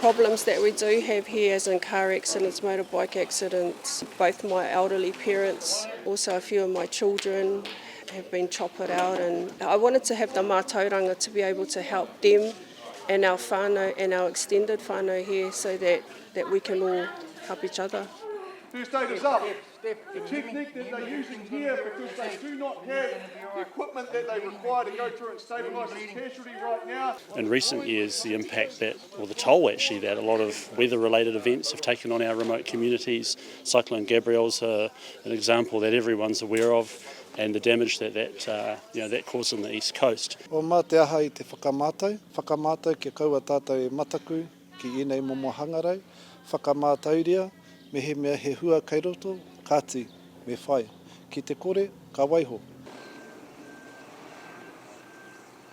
problems that we do have here, as in car accidents, motorbike accidents. Both my elderly parents, also a few of my children have been chopped out, and I wanted to have the mātauranga to be able to help them and our whānau and our extended whānau here so that we can all help each other. First aid is up. The technique that they're using here, because they do not have the equipment that they require to go through and stabilise this casualty right now. In recent years, the impact that, or the toll actually, that a lot of weather-related events have taken on our remote communities. Cyclone Gabrielle's an example that everyone's aware of, and the damage that caused on the east coast. O mā te aha i te whakamātau ke kaua tātou e mataku ki inei momo hangarau, whakamātauria, me he mea he hua kairoto, kāti, me whai. Ki te kore, ka waiho.